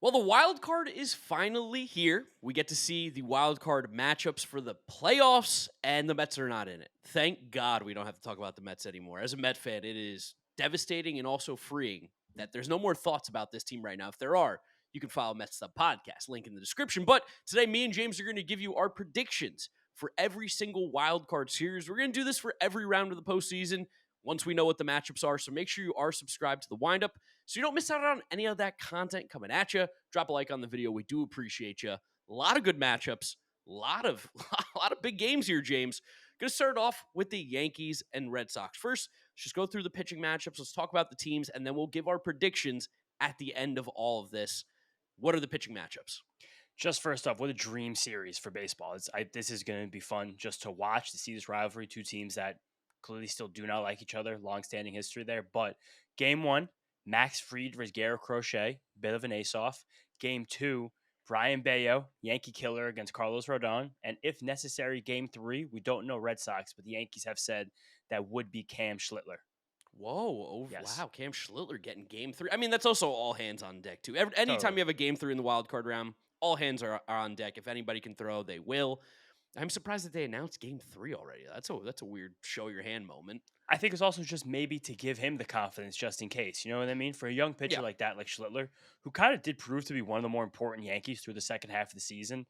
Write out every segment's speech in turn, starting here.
Well, the wild card is finally here. We get to see the wild card matchups for the playoffs, and the Mets are not in it. Thank God we don't have to talk about the Mets anymore. As a Met fan, it is devastating and also freeing that there's no more thoughts about this team right now. If there are, you can follow Mets Sub Podcast, link in the description. But today, me and James are going to give you our predictions for every single wild card series. We're going to do this for every round of the postseason once we know what the matchups are. So make sure you are subscribed to the Windup so you don't miss out on any of that content coming at you. Drop a like on the video. We do appreciate you. A lot of good matchups. A lot of big games here, James. Going to start off with the Yankees and Red Sox. First, let's just go through the pitching matchups. Let's talk about the teams, and then we'll give our predictions at the end of all of this. What are the pitching matchups? Just first off, what a dream series for baseball. This is going to be fun just to watch, to see this rivalry. Two teams that clearly still do not like each other. Long-standing history there. But game one, Max Fried versus Garrett Crochet. Bit of an ace-off. Game two, Brian Bayo, Yankee killer against Carlos Rodon. And if necessary, game three, we don't know Red Sox, but the Yankees have said that would be Cam Schlittler. Whoa. Oh, Yes. wow. Cam Schlittler getting game three. I mean, that's also all hands on deck, too. Anytime Totally. you have a game three in the wild card round, all hands are on deck. If anybody can throw, they will. I'm surprised that they announced game three already. That's a weird show your hand moment. I think it's also just maybe to give him the confidence just in case. You know what I mean? For a young pitcher Yeah. like that, like Schlittler, who kind of did prove to be one of the more important Yankees through the second half of the season,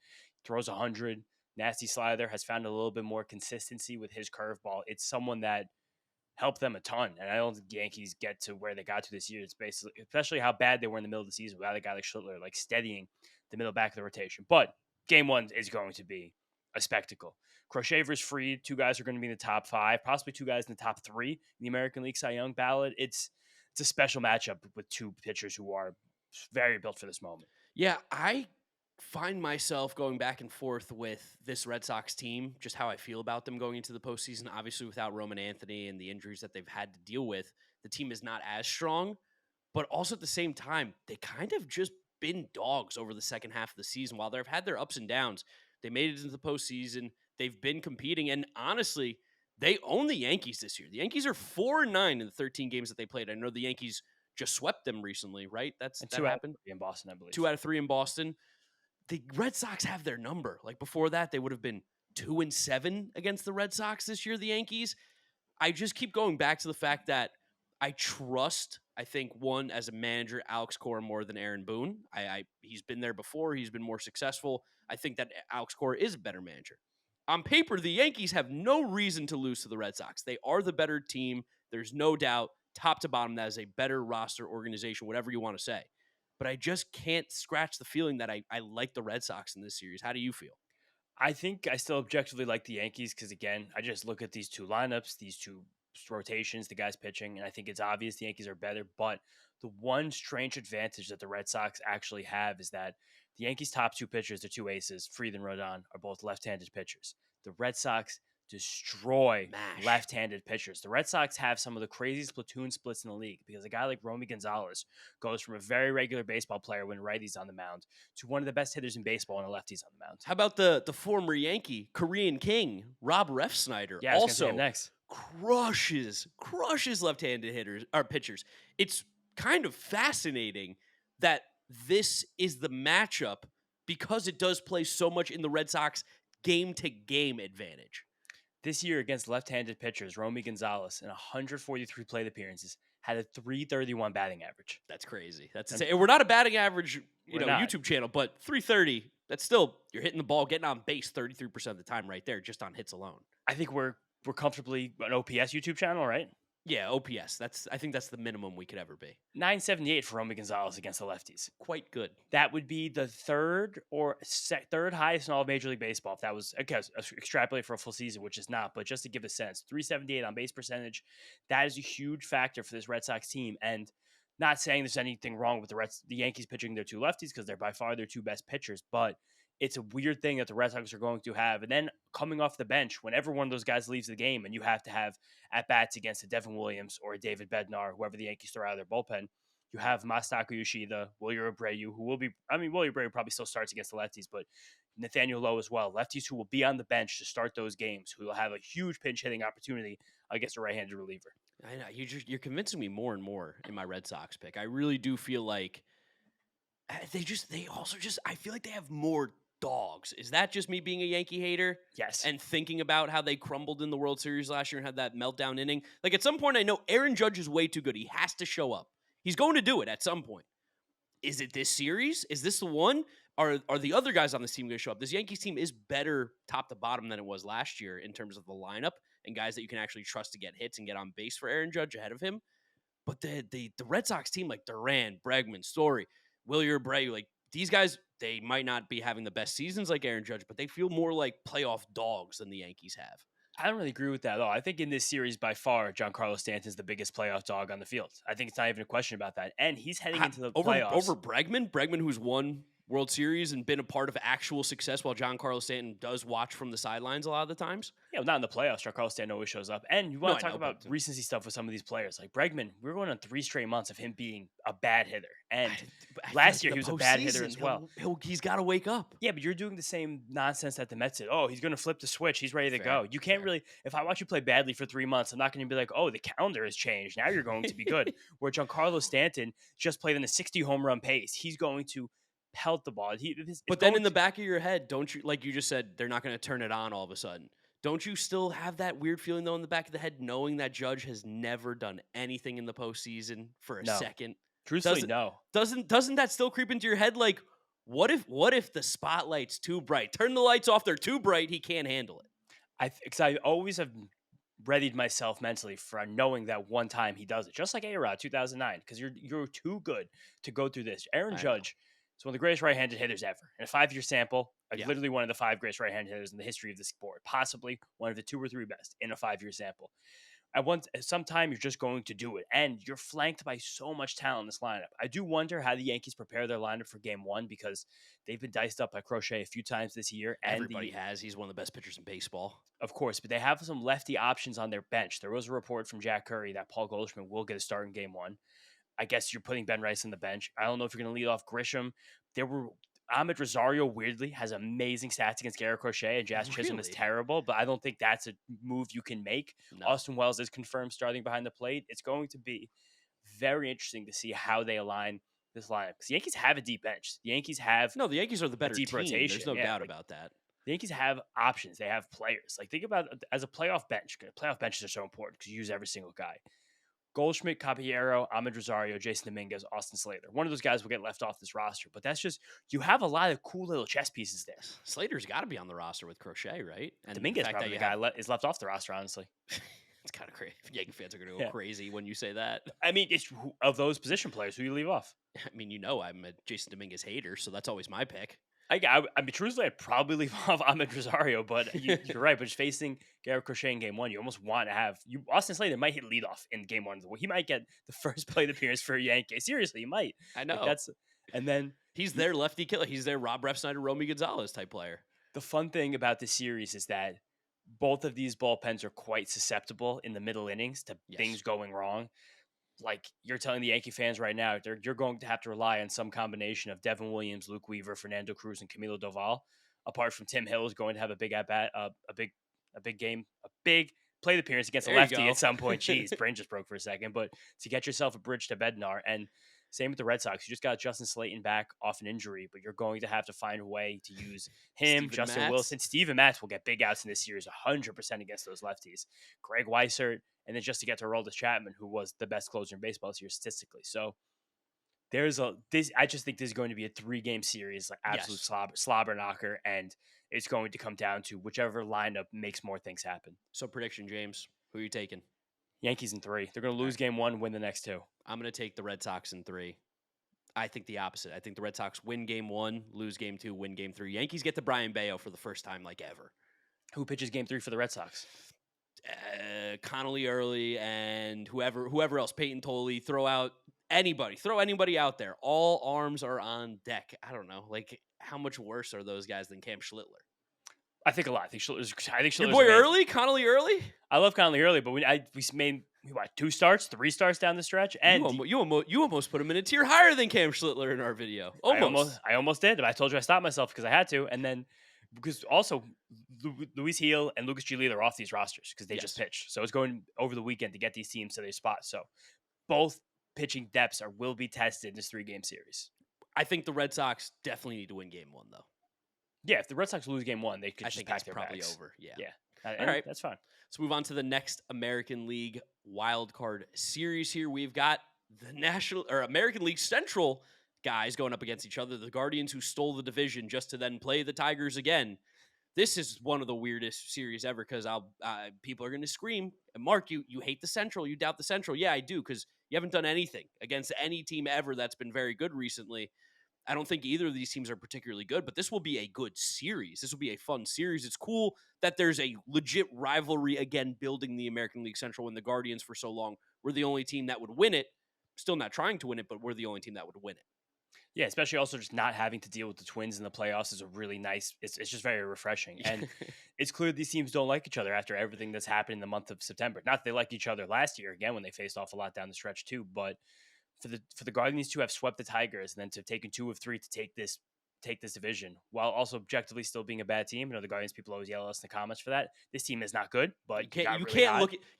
throws 100, nasty slider, has found a little bit more consistency with his curveball. It's someone that helped them a ton. And I don't think the Yankees get to where they got to this year. It's basically, especially how bad they were in the middle of the season without a guy like Schlittler, like steadying the middle back of the rotation. But game one is going to be a spectacle. Crochet versus Fried, two guys are going to be in the top five, possibly two guys in the top three in the American League Cy Young ballot. It's a special matchup with two pitchers who are very built for this moment. Yeah, I find myself going back and forth with this Red Sox team, just how I feel about them going into the postseason. Obviously, without Roman Anthony and the injuries that they've had to deal with, the team is not as strong. But also at the same time, they kind of just been dogs over the second half of the season. While they've had their ups and downs, they made it into the postseason. They've been competing, and honestly, they own the Yankees this year. The Yankees are 4-9 in the 13 games that they played. I know the Yankees just swept them recently, right? That Two out of happened. three in Boston, I believe. 2 out of 3 in Boston. The Red Sox have their number. Like before that, they would have been 2-7 against the Red Sox this year, the Yankees. I just keep going back to the fact that I trust, I think, one, as a manager, Alex Cora more than Aaron Boone. He's been there before. He's been more successful. I think that Alex Cora is a better manager. On paper, the Yankees have no reason to lose to the Red Sox. They are the better team. There's no doubt, top to bottom, that is a better roster organization, whatever you want to say. But I just can't scratch the feeling that I like the Red Sox in this series. How do you feel? I think I still objectively like the Yankees because, again, I just look at these two lineups, these two rotations, the guys pitching, and I think it's obvious the Yankees are better. But the one strange advantage that the Red Sox actually have is that the Yankees' top two pitchers, the two aces, Fried and Rodon, are both left-handed pitchers. The Red Sox destroy Mash. left-handed pitchers. The Red Sox have some of the craziest platoon splits in the league because a guy like Romy Gonzalez goes from a very regular baseball player when righties on the mound to one of the best hitters in baseball when a lefty's on the mound. How about the former Yankee, Korean King, Rob Refsnyder? Yeah, I was gonna say Also him next. crushes left-handed hitters or pitchers. It's kind of fascinating that this is the matchup because it does play so much in the Red Sox game-to-game advantage. This year against left-handed pitchers, Romy Gonzalez, in 143 plate appearances, had a 331 batting average. That's crazy. That's insane. And we're not a batting average, We're not. YouTube channel, but 330. That's still you're hitting the ball, getting on base 33% of the time, right there, just on hits alone. I think we're comfortably an OPS YouTube channel, right? Yeah, OPS. I think that's the minimum we could ever be. 978 for Romy Gonzalez against the lefties. Quite good. That would be the third highest in all of Major League Baseball. If that was, okay, extrapolate for a full season, which is not, but just to give a sense, 378 on base percentage, that is a huge factor for this Red Sox team. And not saying there's anything wrong with the Yankees pitching their two lefties because they're by far their two best pitchers, but it's a weird thing that the Red Sox are going to have. And then coming off the bench, whenever one of those guys leaves the game and you have to have at-bats against a Devin Williams or a David Bednar, whoever the Yankees throw out of their bullpen, you have Masataka Yoshida, Wilyer Abreu, who will be, Wilyer Abreu probably still starts against the lefties, but Nathaniel Lowe as well. Lefties who will be on the bench to start those games, who will have a huge pinch hitting opportunity against a right-handed reliever. I know you're convincing me more and more in my Red Sox pick. I really do feel like They also just I feel like they have more dogs. Is that just me being a Yankee hater Yes. and thinking about how they crumbled in the World Series last year and had that meltdown inning? Like at some point, I know Aaron Judge is way too good. He has to show up. He's going to do it at some point. Is it this series? Is this the one? Are the other guys on this team going to show up? This Yankees team is better top to bottom than it was last year in terms of the lineup and guys that you can actually trust to get hits and get on base for Aaron Judge ahead of him. But the Red Sox team, like Duran, Bregman, Story, Wilyer Abreu, like these guys, they might not be having the best seasons like Aaron Judge, but they feel more like playoff dogs than the Yankees have. I don't really agree with that at all. I think in this series, by far, Giancarlo Stanton's the biggest playoff dog on the field. I think it's not even a question about that. And he's heading into the playoffs. Over Bregman, who's won World Series and been a part of actual success while Giancarlo Stanton does watch from the sidelines a lot of the times. Yeah, well, not in the playoffs. Giancarlo Stanton always shows up. And you want to talk about recency stuff with some of these players. Like Bregman, we're going on 3 straight months of him being a bad hitter. And last year he was a bad hitter as well. He's got to wake up. Yeah, but you're doing the same nonsense that the Mets did. Oh, he's going to flip the switch. He's ready to go. You can't really, if I watch you play badly for 3 months, I'm not going to be like, oh, the calendar has changed. Now you're going to be good. Where Giancarlo Stanton just played in a 60 home run pace. He's going to pelt the ball. But then in the back of your head, don't you, like you just said, they're not going to turn it on all of a sudden. Don't you still have that weird feeling, though, in the back of the head, knowing that Judge has never done anything in the postseason for a second? Truthfully, no. Doesn't that still creep into your head? Like, what if the spotlight's too bright? Turn the lights off. They're too bright. He can't handle it. Because I always have readied myself mentally for knowing that one time he does it, just like A-Rod 2009. Because you're too good to go through this. Aaron Judge is one of the greatest right-handed hitters ever. In a 5-year sample, literally one of the 5 greatest right-handed hitters in the history of the sport. Possibly one of the 2 or 3 best in a 5-year sample. Sometime you're just going to do it, and you're flanked by so much talent in this lineup. I do wonder how the Yankees prepare their lineup for Game 1 because they've been diced up by Crochet a few times this year. Everybody has. He's one of the best pitchers in baseball. Of course, but they have some lefty options on their bench. There was a report from Jack Curry that Paul Goldschmidt will get a start in Game 1. I guess you're putting Ben Rice on the bench. I don't know if you're going to lead off Grisham. Ahmed Rosario, weirdly, has amazing stats against Garrett Crochet, and Jazz Chisholm is terrible, but I don't think that's a move you can make. No. Austin Wells is confirmed starting behind the plate. It's going to be very interesting to see how they align this lineup. Because the Yankees have a deep bench. The Yankees are the better deep team. Rotation. There's no doubt about that. The Yankees have options. They have players. Like, think about as a playoff bench. Playoff benches are so important because you use every single guy. Goldschmidt, Caballero, Ahmed Rosario, Jason Dominguez, Austin Slater. One of those guys will get left off this roster, but that's just, you have a lot of cool little chess pieces there. Slater's got to be on the roster with Crochet, right? And Dominguez probably the guy is left off the roster, honestly. It's kind of crazy. Yankee fans are going to go crazy when you say that. I mean, it's of those position players, who you leave off? I mean, I'm a Jason Dominguez hater, so that's always my pick. I mean, truthfully, I'd probably leave off Ahmed Rosario, but you're right. But just facing Garrett Crochet in Game 1, you almost want to have Austin Slater might hit leadoff in Game 1. He might get the first plate appearance for a Yankee. Seriously, he might. I know. And then he's their lefty killer. He's their Rob Refsnyder, Romy Gonzalez type player. The fun thing about this series is that both of these bullpens are quite susceptible in the middle innings to things going wrong. Like, you're telling the Yankee fans right now, you're going to have to rely on some combination of Devin Williams, Luke Weaver, Fernando Cruz, and Camilo Doval. Apart from Tim Hill is going to have a big at-bat, a big plate appearance against a lefty at some point. Jeez, brain just broke for a second. But to get yourself a bridge to Bednar, and same with the Red Sox. You just got Justin Slayton back off an injury, but you're going to have to find a way to use him, Justin Wilson. Steven Matz will get big outs in this series 100% against those lefties. Greg Weissert, and then just to get to Aroldis Chapman, who was the best closer in baseball this year statistically. So I just think this is going to be a 3-game series, like absolute slobber knocker, and it's going to come down to whichever lineup makes more things happen. So prediction, James, who are you taking? Yankees in 3. They're going to lose Game 1, win the next 2. I'm going to take the Red Sox in 3. I think the opposite. I think the Red Sox win Game 1, lose Game 2, win Game 3. Yankees get to Brian Bayo for the first time like ever. Who pitches Game 3 for the Red Sox? Connolly early and whoever else, Peyton Tolley, throw anybody out there. All arms are on deck. I don't know. Like, how much worse are those guys than Cam Schlittler? I think a lot. I think Schlittler's your boy amazing. Connolly early? I love Connolly early, but we made 2 starts, 3 starts down the stretch, and you almost put him in a tier higher than Cam Schlittler in our video. I almost did, but I told you I stopped myself because I had to, and then because also Luis Gil and Lucas Giolito are off these rosters because they just pitched, so it's going over the weekend to get these teams to their spot. So both pitching depths will be tested in this 3-game series. I think the Red Sox definitely need to win game one, though. Yeah, if the Red Sox lose game one, they could I just think pack it's their probably bags. over. Yeah. Yeah, All and right. that's fine. Let's move on to the next American League wild card series here. We've got the National or American League Central guys going up against each other. The Guardians, who stole the division just to then play the Tigers again. This is one of the weirdest series ever because people are going to scream. And Mark, you hate the Central. You doubt the Central. Yeah, I do, because you haven't done anything against any team ever that's been very good recently. I don't think either of these teams are particularly good, but this will be a good series. This will be a fun series. It's cool that there's a legit rivalry again building the American League Central, when the Guardians for so long were the only team that would win it. Still not trying to win it, but we're the only team that would win it. Yeah, especially also just not having to deal with the Twins in the playoffs is a really nice. It's just very refreshing, and it's clear these teams don't like each other after everything that's happened in the month of September. Not that they liked each other last year again when they faced off a lot down the stretch too, but for the Guardians to have swept the Tigers and then to have taken 2 of 3 to take this division while also objectively still being a bad team. You know, the Guardians people always yell at us in the comments for that. This team is not good, but You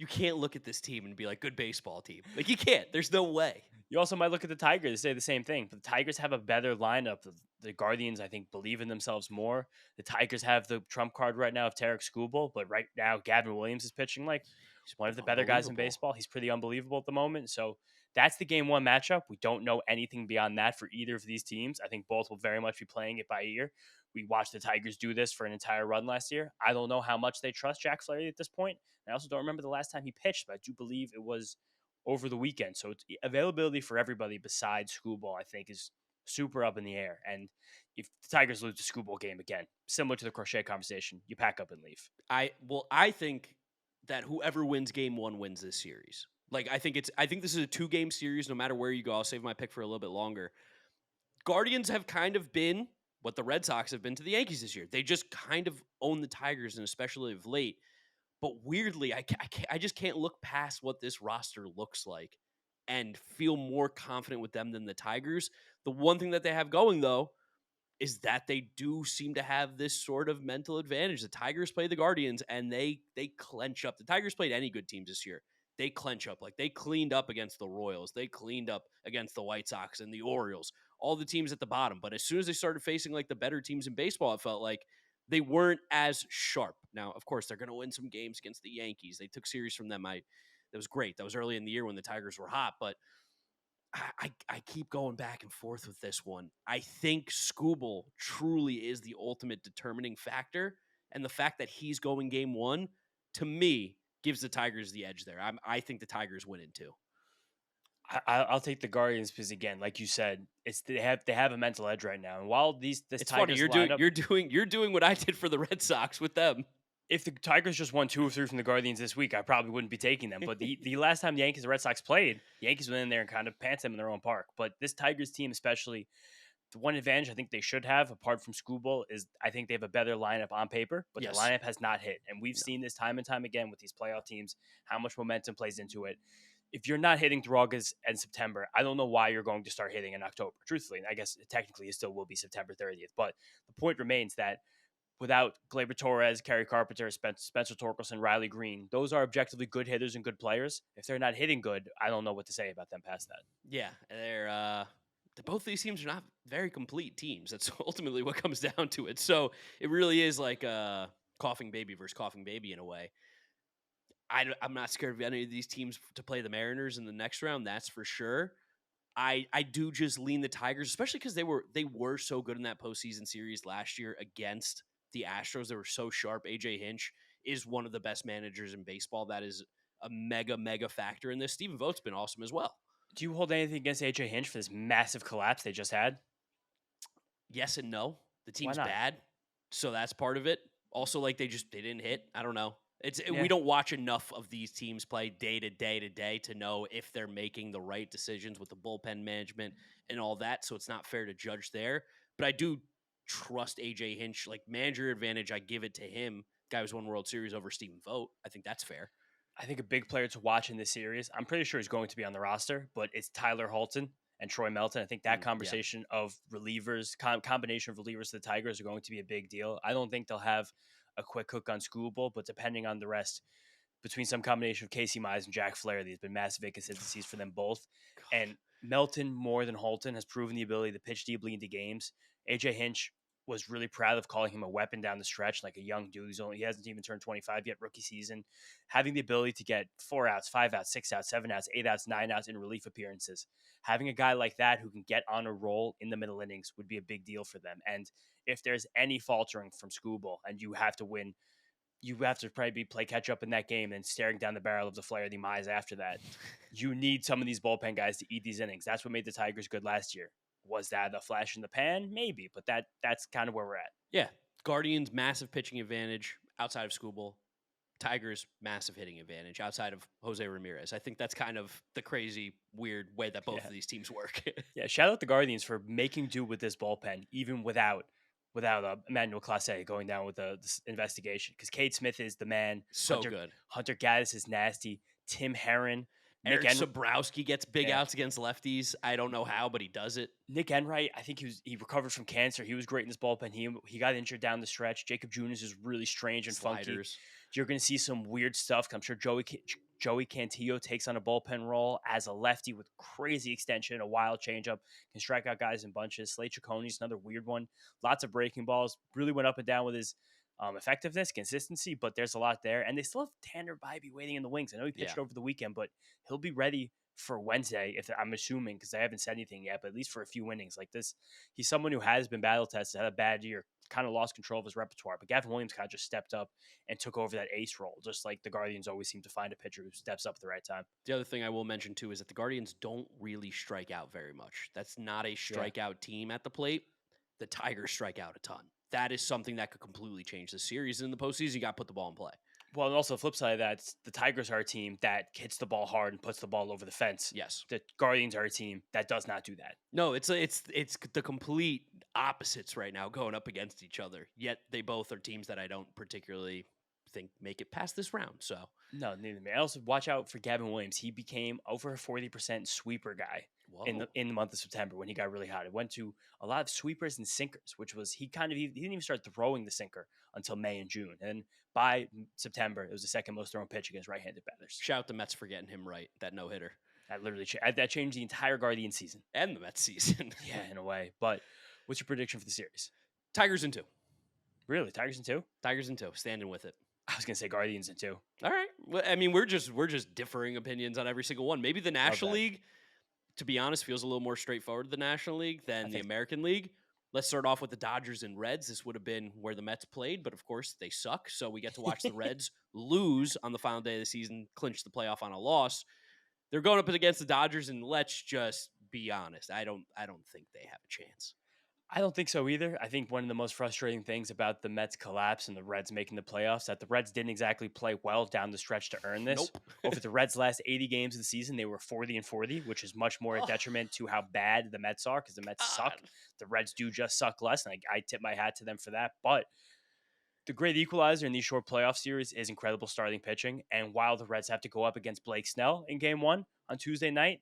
can't look at this team and be like, good baseball team. Like, you can't. There's no way. You also might look at the Tigers and say the same thing. But the Tigers have a better lineup. The Guardians, I think, believe in themselves more. The Tigers have the trump card right now of Tarek Skubal, but right now Gavin Williams is pitching like one of the better guys in baseball. He's pretty unbelievable at the moment. So that's the game one matchup. We don't know anything beyond that for either of these teams. I think both will very much be playing it by ear. We watched the Tigers do this for an entire run last year. I don't know how much they trust Jack Flaherty at this point. I also don't remember the last time he pitched, but I do believe it was over the weekend. So it's availability for everybody besides Skubal, I think, is super up in the air. And if the Tigers lose the Skubal game again, similar to the Crochet conversation, you pack up and leave. I think that whoever wins game one wins this series. Like, I think this is a 2-game series no matter where you go. I'll save my pick for a little bit longer. Guardians have kind of been what the Red Sox have been to the Yankees this year. They just kind of own the Tigers, and especially of late. But weirdly, I just can't look past what this roster looks like and feel more confident with them than the Tigers. The one thing that they have going, though, is that they do seem to have this sort of mental advantage. The Tigers play the Guardians, and they clench up. The Tigers played any good teams this year. They clench up. Like, they cleaned up against the Royals. They cleaned up against the White Sox and the Orioles, all the teams at the bottom. But as soon as they started facing, like, the better teams in baseball, it felt like they weren't as sharp. Now, of course, they're going to win some games against the Yankees. They took series from them. That was great. That was early in the year when the Tigers were hot, but I keep going back and forth with this one. I think Skubal truly is the ultimate determining factor, and the fact that he's going game one, to me, gives the Tigers the edge there. I think the Tigers win in 2. I'll take the Guardians because, again, like you said, they have a mental edge right now. And while this It's Tigers funny lineup, you're doing what I did for the Red Sox with them. if the Tigers just won 2 or 3 from the Guardians this week, I probably wouldn't be taking them. But the last time the Yankees and Red Sox played, the Yankees went in there and kind of pants them in their own park. But this Tigers team, especially, the one advantage I think they should have, apart from Skubal, is I think they have a better lineup on paper, but Yes. the lineup has not hit. And we've seen this time and time again with these playoff teams, how much momentum plays into it. If you're not hitting through August and September, I don't know why you're going to start hitting in October. Truthfully, I guess technically it still will be September 30th. But the point remains that without Gleyber Torres, Kerry Carpenter, Spencer Torkelson, Riley Green, those are objectively good hitters and good players. If they're not hitting good, I don't know what to say about them past that. Yeah, both these teams are not very complete teams. That's ultimately what comes down to it. So it really is like a coughing baby versus coughing baby in a way. I'm not scared of any of these teams to play the Mariners in the next round. That's for sure. I do just lean the Tigers, especially because they were so good in that postseason series last year against the Astros. They were so sharp. AJ Hinch is one of the best managers in baseball. That is a mega factor in this. Stephen Vogt's been awesome as well. Do you hold anything against AJ Hinch for this massive collapse they just had? Yes and no. The team's bad, so that's part of it. Also, like they didn't hit. I don't know. We don't watch enough of these teams play day to day to know if they're making the right decisions with the bullpen management and all that. So it's not fair to judge there. But I do trust AJ Hinch. Like, manager advantage, I give it to him. Guy who's won World Series over Stephen Vogt. I think that's fair. I think a big player to watch in this series, I'm pretty sure he's going to be on the roster, but it's Tyler Holton and Troy Melton. I think that conversation of relievers, combination of relievers to the Tigers are going to be a big deal. I don't think they'll have a quick hook on Skubal, but depending on the rest, between some combination of Casey Mize and Jack Flaherty, there's been massive inconsistencies for them both. And Melton, more than Holton, has proven the ability to pitch deeply into games. AJ Hinch was really proud of calling him a weapon down the stretch, like a young dude. He hasn't even turned 25 yet, rookie season. Having the ability to get 4 outs, 5 outs, 6 outs, 7 outs, 8 outs, 9 outs in relief appearances. Having a guy like that who can get on a roll in the middle innings would be a big deal for them. And if there's any faltering from Skubal and you have to win, you have to probably play catch up in that game and staring down the barrel of the Flair of the Mize after that. You need some of these bullpen guys to eat these innings. That's what made the Tigers good last year. Was that a flash in the pan? Maybe, but that's kind of where we're at. Yeah. Guardians, massive pitching advantage outside of Skubal. Tigers, massive hitting advantage outside of Jose Ramirez. I think that's kind of the crazy, weird way that both of these teams work. Yeah, shout out the Guardians for making do with this bullpen, even without Emmanuel Clase going down with this investigation. Because Cade Smith is the man. So good. Hunter Gaddis is nasty. Tim Herron. Eric Sobrowski gets big outs against lefties. I don't know how, but he does it. Nick Enright, I think he recovered from cancer. He was great in this bullpen. He got injured down the stretch. Jacob Junis is really strange and funky. You're going to see some weird stuff. I'm sure Joey Cantillo takes on a bullpen role as a lefty with crazy extension, a wild changeup, can strike out guys in bunches. Slade Cicconi's another weird one. Lots of breaking balls. Really went up and down with his effectiveness, consistency, but there's a lot there. And they still have Tanner Bybee waiting in the wings. I know he pitched over the weekend, but he'll be ready for Wednesday, if I'm assuming, because I haven't said anything yet, but at least for a few innings like this. He's someone who has been battle tested, had a bad year, kind of lost control of his repertoire. But Gavin Williams kind of just stepped up and took over that ace role, just like the Guardians always seem to find a pitcher who steps up at the right time. The other thing I will mention, too, is that the Guardians don't really strike out very much. That's not a strikeout team at the plate. The Tigers strike out a ton. That is something that could completely change the series. In the postseason, you got to put the ball in play. Well, and also the flip side of that, the Tigers are a team that hits the ball hard and puts the ball over the fence. Yes. The Guardians are a team that does not do that. No, it's the complete opposites right now going up against each other. Yet they both are teams that I don't particularly think make it past this round. So no, neither me. I also watch out for Gavin Williams. He became over a 40% sweeper guy in the month of September when he got really hot. It went to a lot of sweepers and sinkers, which was he didn't even start throwing the sinker until May and June. And by September, it was the second most thrown pitch against right-handed batters. Shout out the Mets for getting him right, that no-hitter. That literally that changed the entire Guardian season. And the Mets season. Yeah, in a way. But what's your prediction for the series? Tigers in 2. Really? Tigers in 2? Tigers in 2. Standing with it. I was going to say Guardians in 2. All right. Well, I mean, we're just differing opinions on every single one. Maybe the National League, to be honest, feels a little more straightforward to the National League than the American League. Let's start off with the Dodgers and Reds. This would have been where the Mets played, but of course they suck. So we get to watch the Reds lose on the final day of the season, clinch the playoff on a loss. They're going up against the Dodgers, and let's just be honest. I don't think they have a chance. I don't think so either. I think one of the most frustrating things about the Mets collapse and the Reds making the playoffs that the Reds didn't exactly play well down the stretch to earn this. Nope. Over the Reds' last 80 games of the season, they were 40-40, which is much more a detriment to how bad the Mets are because the Mets suck. The Reds do just suck less, and I tip my hat to them for that. But the great equalizer in these short playoff series is incredible starting pitching. And while the Reds have to go up against Blake Snell in Game 1 on Tuesday night,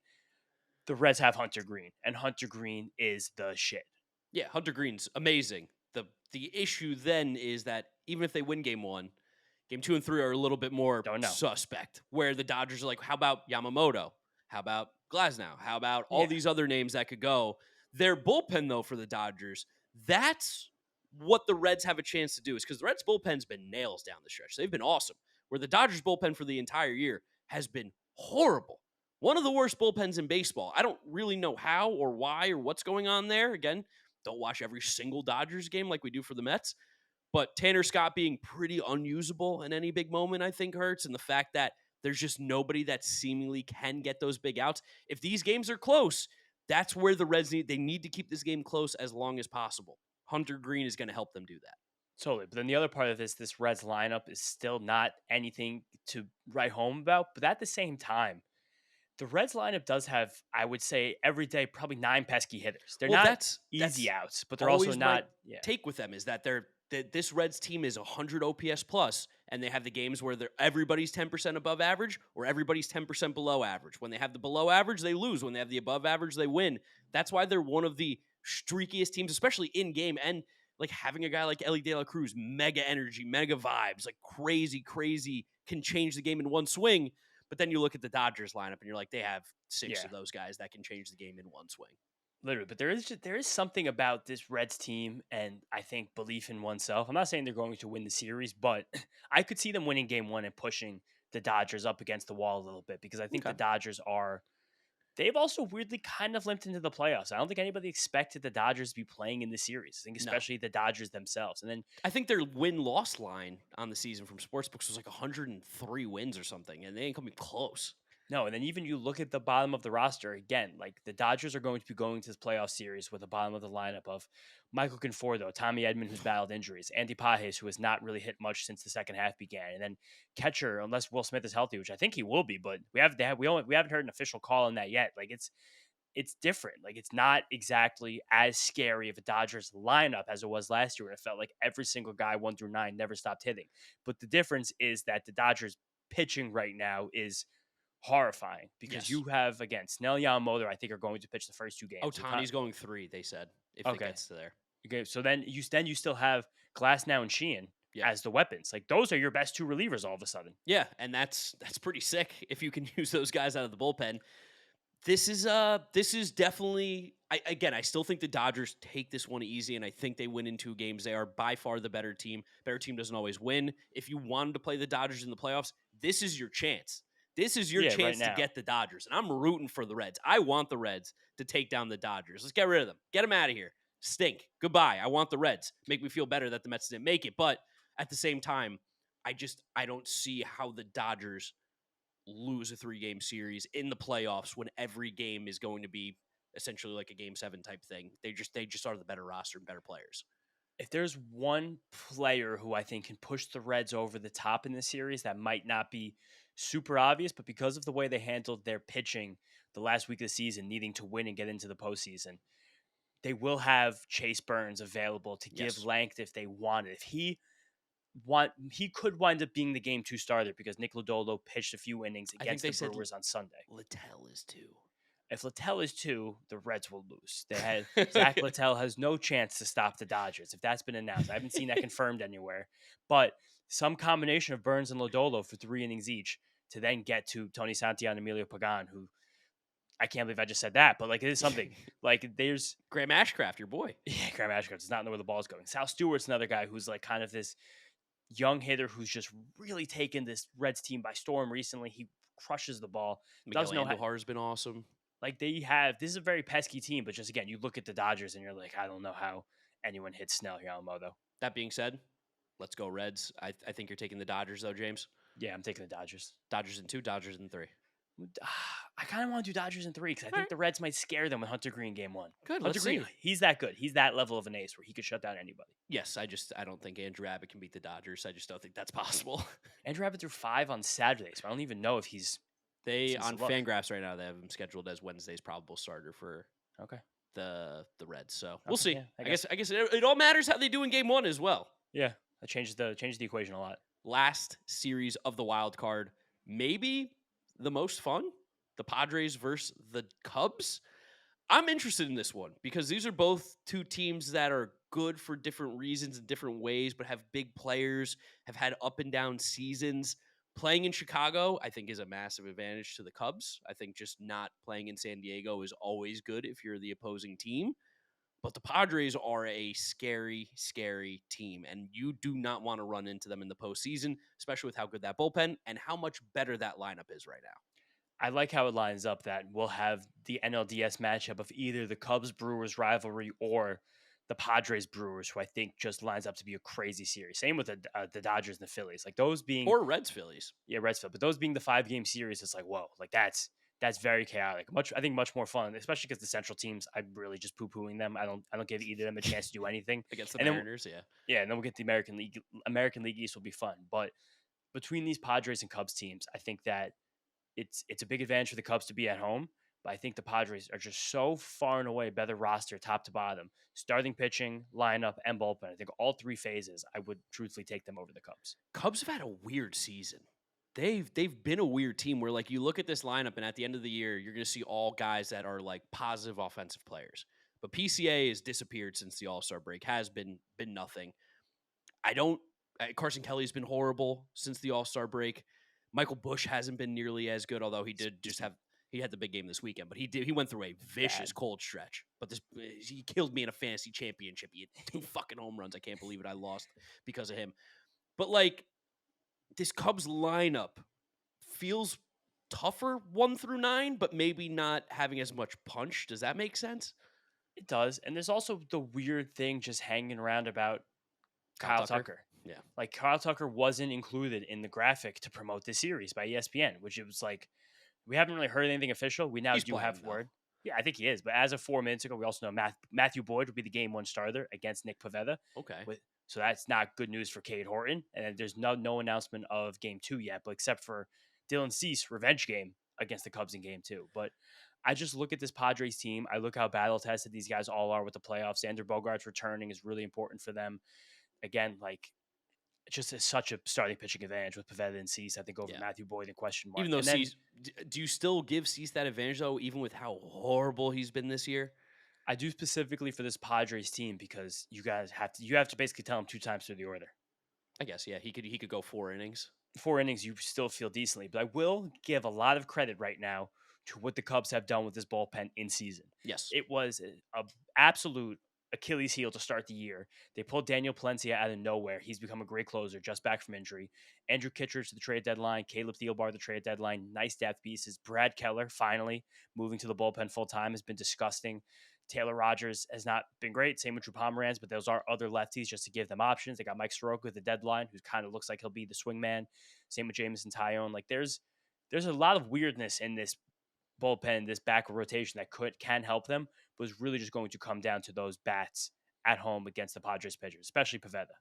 the Reds have Hunter Green, and Hunter Green is the shit. Yeah, Hunter Green's amazing. The issue then is that even if they win Game 1, Game 2 and 3 are a little bit more suspect, where the Dodgers are like, how about Yamamoto? How about Glasnow? How about all these other names that could go? Their bullpen, though, for the Dodgers, that's what the Reds have a chance to do, is because the Reds' bullpen's been nails down the stretch. They've been awesome, where the Dodgers' bullpen for the entire year has been horrible. One of the worst bullpens in baseball. I don't really know how or why or what's going on there. Again, don't watch every single Dodgers game like we do for the Mets. But Tanner Scott being pretty unusable in any big moment, I think, hurts. And the fact that there's just nobody that seemingly can get those big outs. If these games are close, that's where the Reds need to keep this game close as long as possible. Hunter Green is going to help them do that. Totally. But then the other part of this Reds lineup is still not anything to write home about. But at the same time, the Reds lineup does have, I would say, every day probably 9 pesky hitters. They're not easy outs, but they're also not. Take with them is that this Reds team is 100 OPS plus, and they have the games where everybody's 10% above average or everybody's 10% below average. When they have the below average, they lose. When they have the above average, they win. That's why they're one of the streakiest teams, especially in game. And like having a guy like Ellie De La Cruz, mega energy, mega vibes, like crazy, can change the game in one swing. But then you look at the Dodgers lineup and you're like, they have six Yeah. of those guys that can change the game in one swing. Literally, but there is something about this Reds team, and I think belief in oneself. I'm not saying they're going to win the series, but I could see them winning Game 1 and pushing the Dodgers up against the wall a little bit because I think the Okay. Dodgers are. They've also weirdly kind of limped into the playoffs. I don't think anybody expected the Dodgers to be playing in the series. I think No. especially the Dodgers themselves, and then I think their win-loss line on the season from Sportsbooks was like 103 wins or something, and they ain't coming close. no, and then even you look at the bottom of the roster again, like the Dodgers are going to be going to this playoff series with the bottom of the lineup of Michael Conforto, Tommy Edman, who's battled injuries, Andy Pages, who has not really hit much since the second half began, and then catcher, unless Will Smith is healthy, which I think he will be, but we haven't heard an official call on that yet. Like it's different. Like it's not exactly as scary of a Dodgers lineup as it was last year, where it felt like every single guy 1 through 9 never stopped hitting. But the difference is that the Dodgers pitching right now is horrifying because Yes. you have again Snell, Yamamoto. I think are going to pitch the first 2 games. Otani's going 3, they said, if it Okay. gets to there. Okay, so then you still have Glasnow and Sheehan Yeah. as the weapons. Like those are your best 2 relievers all of a sudden. Yeah, and that's pretty sick if you can use those guys out of the bullpen. This is definitely I still think the Dodgers take this one easy, and I think they win in 2 games. They are by far the better team. Better team doesn't always win. If you wanted to play the Dodgers in the playoffs, this is your chance. This is your Yeah, chance right to now. get the Dodgers, and I'm rooting for the Reds. I want the Reds to take down the Dodgers. Let's get rid of them. Get them out of here. Stink. Goodbye. I want the Reds. Make me feel better that the Mets didn't make it, but at the same time, I don't see how the Dodgers lose a 3-game series in the playoffs when every game is going to be essentially like a Game 7 type thing. They just are the better roster and better players. If there's one player who I think can push the Reds over the top in this series, that might not be super obvious, but because of the way they handled their pitching the last week of the season, needing to win and get into the postseason, they will have Chase Burns available to give Yes. length if they want it. If he could wind up being the Game 2 starter because Nick Lodolo pitched a few innings I think against they the said Brewers on Sunday. Littell is 2. If Littell is 2, the Reds will lose. Zach Littell has no chance to stop the Dodgers if that's been announced. I haven't seen that confirmed anywhere, but some combination of Burns and Lodolo for 3 innings each to then get to Tony Santillan and Emilio Pagan, who I can't believe I just said that, but like it is something. Like there's Graham Ashcraft, your boy. yeah, Graham Ashcraft does not know where the ball's going. Sal Stewart's another guy who's like kind of this young hitter who's just really taken this Reds team by storm recently. He crushes the ball. Miguel Doesn't know how. Andujar has been awesome. Like this is a very pesky team, but just again, you look at the Dodgers and you're like, I don't know how anyone hits Snell, Yamamoto. That being said, let's go Reds. I think you're taking the Dodgers though, James. Yeah, I'm taking the Dodgers. Dodgers in 2, Dodgers in 3. I kind of want to do Dodgers in 3 because I think Alright. the Reds might scare them with Hunter Green Game 1. Good, Hunter let's Green, see. he's that good. He's that level of an ace where he could shut down anybody. Yes, I don't think Andrew Abbott can beat the Dodgers. I just don't think that's possible. Andrew Abbott threw 5 on Saturday, so I don't even know if he's They Since on the look. Fangraphs right now, they have him scheduled as Wednesday's probable starter for okay. the Reds. So we'll Okay, see. yeah, I I guess it all matters how they do in Game 1 as well. Yeah, that changes the equation a lot. Last series of the wild card, maybe the most fun, the Padres versus the Cubs. I'm interested in this one because these are both 2 teams that are good for different reasons in different ways, but have big players, have had up and down seasons. Playing in Chicago, I think, is a massive advantage to the Cubs. I think just not playing in San Diego is always good if you're the opposing team. But the Padres are a scary, scary team, and you do not want to run into them in the postseason, especially with how good that bullpen and how much better that lineup is right now. I like how it lines up that we'll have the NLDS matchup of either the Cubs Brewers rivalry or the Padres Brewers, who I think just lines up to be a crazy series. Same with the Dodgers and the Phillies, like those being Or Reds Phillies. yeah, Reds, but those being the 5-game series, it's like whoa, like that's very chaotic. I think much more fun, especially because the Central teams, I'm really just poo pooing them. I don't give either of them a chance to do anything Against the And then- Mariners, yeah. Yeah, and then we'll get the American League. American League East will be fun, but between these Padres and Cubs teams, I think that it's a big advantage for the Cubs to be at home. But I think the Padres are just so far and away better roster, top to bottom, starting pitching, lineup, and bullpen. I think all 3 phases, I would truthfully take them over the Cubs. Cubs have had a weird season. They've been a weird team where like you look at this lineup and at the end of the year you're going to see all guys that are like positive offensive players. But PCA has disappeared since the All-Star break. Has been nothing. Carson Kelly's been horrible since the All-Star break. Michael Bush hasn't been nearly as good, although he did just have he had the big game this weekend, but he went through a vicious Bad. cold stretch. But he killed me in a fantasy championship. He had 2 fucking home runs. I can't believe it. I lost because of him. But like this Cubs lineup feels tougher 1 through 9, but maybe not having as much punch. Does that make sense? It does. And there's also the weird thing just hanging around about Kyle Tucker. Yeah. Like Kyle Tucker wasn't included in the graphic to promote this series by ESPN, which it was like we haven't really heard anything official. We now He's do playing, have though. word. Yeah, I think he is. But as of 4 minutes ago, we also know Matthew Boyd will be the game 1 starter against Nick Pivetta. Okay. So that's not good news for Cade Horton. And then there's no announcement of game 2 yet, but except for Dylan Cease revenge game against the Cubs in game 2. But I just look at this Padres team. I look how battle tested these guys all are with the playoffs. Xander Bogaerts returning is really important for them. Again, like just is such a starting pitching advantage with Pivetta and Cease, I think, over Matthew Boyd and question mark. Even though and then, Cease, do you still give Cease that advantage, though, even with how horrible he's been this year? I do specifically for this Padres team because you have to basically tell him 2 times through the order. I guess, yeah, he could go 4 innings. 4 innings, you still feel decently. But I will give a lot of credit right now to what the Cubs have done with this bullpen in season. Yes. It was an absolute Achilles heel to start the year. They pulled Daniel Palencia out of nowhere. He's become a great closer, just back from injury. Andrew Kittredge to the trade deadline. Caleb Thielbar the trade deadline. Nice depth pieces. Brad Keller finally moving to the bullpen full time has been disgusting. Taylor Rogers has not been great. Same with Drew Pomeranz, but those are other lefties just to give them options. They got Mike Soroka at the deadline, who kind of looks like he'll be the swing man. Same with Jameson Tyone. Like there's a lot of weirdness in this bullpen, this back rotation that can help them, but it's really just going to come down to those bats at home against the Padres pitchers, especially Pivetta.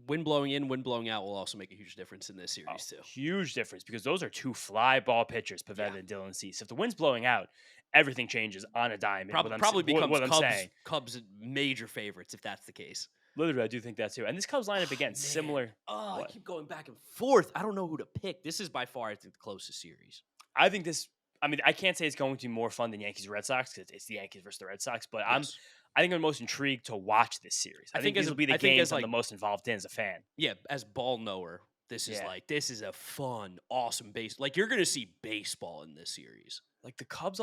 Wind blowing in, wind blowing out will also make a huge difference in this series, too. Huge difference because those are 2 fly ball pitchers, Pivetta and Dylan Cease. If the wind's blowing out, everything changes on a dime. Probably becomes Cubs major favorites if that's the case. Literally, I do think that too. And this Cubs lineup, again, similar. I keep going back and forth. I don't know who to pick. This is by far, I think, the closest series. I think I can't say it's going to be more fun than Yankees Red Sox because it's the Yankees versus the Red Sox, but Yes. I think I'm most intrigued to watch this series. I think this will be the games I'm the most involved in as a fan. Yeah, as ball knower, this is a fun, awesome base. Like you're gonna see baseball in this series. Like the Cubs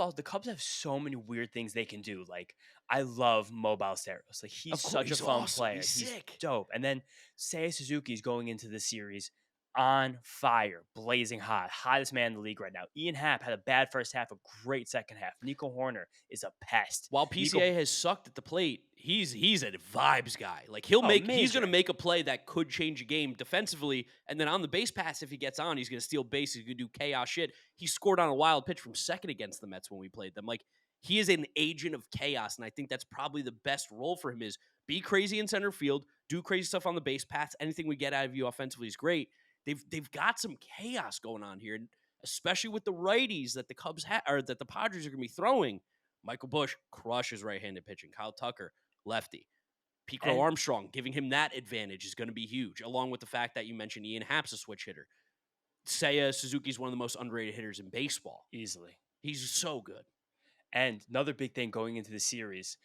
have so many weird things they can do. Like I love Mobile Steros. Like he's such a fun player. He's sick. Dope. And then Seiya Suzuki is going into the series on fire, blazing hot, hottest man in the league right now. Ian Happ had a bad first half, a great second half. Nico Horner is a pest. While PCA has sucked at the plate, he's a vibes guy. Like he's going to make a play that could change a game defensively, and then on the base pass, if he gets on, he's going to steal bases, he's going to do chaos shit. He scored on a wild pitch from second against the Mets when we played them. Like he is an agent of chaos, and I think that's probably the best role for him is be crazy in center field, do crazy stuff on the base paths. Anything we get out of you offensively is great. They've got some chaos going on here, and especially with the righties that the Cubs or that the Padres are going to be throwing. Michael Bush crushes right-handed pitching. Kyle Tucker, lefty. Pete Crow Armstrong, giving him that advantage is going to be huge, along with the fact that you mentioned Ian Happ's a switch hitter. Seiya Suzuki's one of the most underrated hitters in baseball. Easily. He's so good. And another big thing going into the series,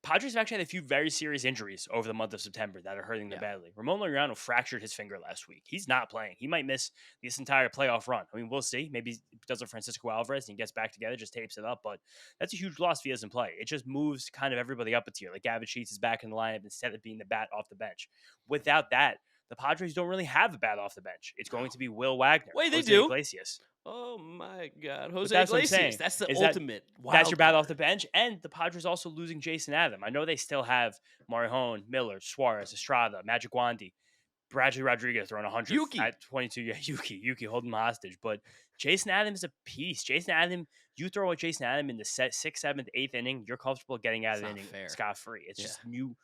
Padres have actually had a few very serious injuries over the month of September that are hurting them badly. Ramon Laureano fractured his finger last week. He's not playing. He might miss this entire playoff run. I mean, we'll see. Maybe he does a Francisco Alvarez and he gets back together, just tapes it up. But that's a huge loss if he doesn't play. It just moves kind of everybody up a tier. Like Gavin Sheets is back in the lineup instead of being the bat off the bench. Without that, the Padres don't really have a bat off the bench. It's going to be Will Wagner. Wait, they do? Iglesias. Oh my God, Jose that's Iglesias. That's the ultimate. That's your bat off the bench, and the Padres also losing Jason Adam. I know they still have Marijon, Miller, Suarez, Estrada, Magic Wandy, Bradley Rodriguez throwing 100 Yuki. at 22. Yeah, Yuki holding him hostage. But Jason Adam is a piece. Jason Adam, you throw a Jason Adam in the 6th, 7th, 8th inning, you're comfortable getting out of the inning scot-free. It's just new.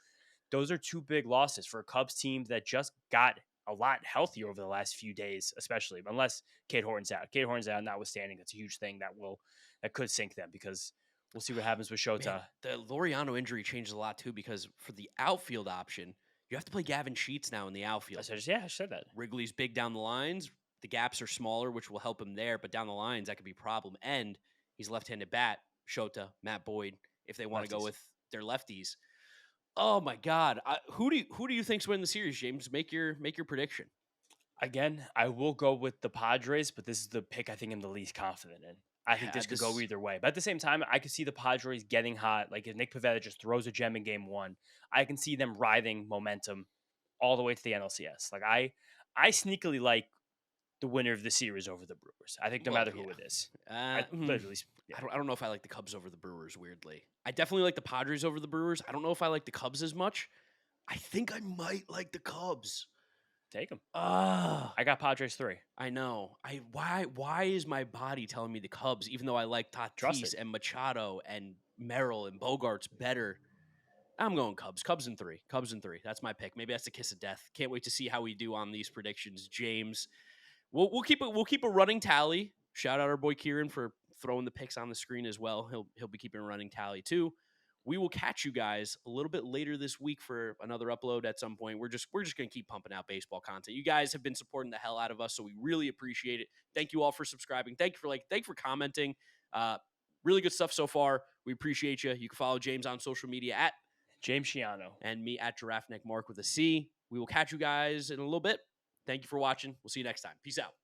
Those are 2 big losses for a Cubs team that just got a lot healthier over the last few days, especially unless Cade Horton's out. Cade Horton's out, notwithstanding, that's a huge thing that could sink them because we'll see what happens with Shota. Man, the Laureano injury changes a lot too because for the outfield option, you have to play Gavin Sheets now in the outfield. I said that. Wrigley's big down the lines. The gaps are smaller, which will help him there, but down the lines, that could be a problem. And he's left-handed bat, Shota, Matt Boyd, if they want to go with their lefties. Oh my God! Who do you think's winning the series, James? Make your prediction. Again, I will go with the Padres, but this is the pick I think I'm the least confident in. I think Yeah, this could go either way. But at the same time, I could see the Padres getting hot. Like if Nick Pivetta just throws a gem in game one, I can see them riding momentum all the way to the NLCS. Like I sneakily like the winner of the series over the Brewers. I think no Well, matter who yeah. it is. I Uh, literally yeah. I don't know if I like the Cubs over the Brewers. Weirdly, I definitely like the Padres over the Brewers. I don't know if I like the Cubs as much. I think I might like the Cubs. Take them. Ah, I got Padres 3. I know. Why is my body telling me the Cubs, even though I like Trust it. Tatis and Machado and Merrill and Bogarts better? I'm going Cubs. Cubs in 3. Cubs in 3. That's my pick. Maybe that's the kiss of death. Can't wait to see how we do on these predictions, James. We'll keep a running tally. Shout out our boy Kieran for throwing the picks on the screen as well. He'll be keeping a running tally too. We will catch you guys a little bit later this week for another upload at some point. We're just gonna keep pumping out baseball content. You guys have been supporting the hell out of us, so we really appreciate it. Thank you all for subscribing. Thank you for commenting. Really good stuff so far. We appreciate you. You can follow James on social media at James Shiano. and me at Giraffe Neck Mark with a C. We will catch you guys in a little bit. Thank you for watching. We'll see you next time. Peace out.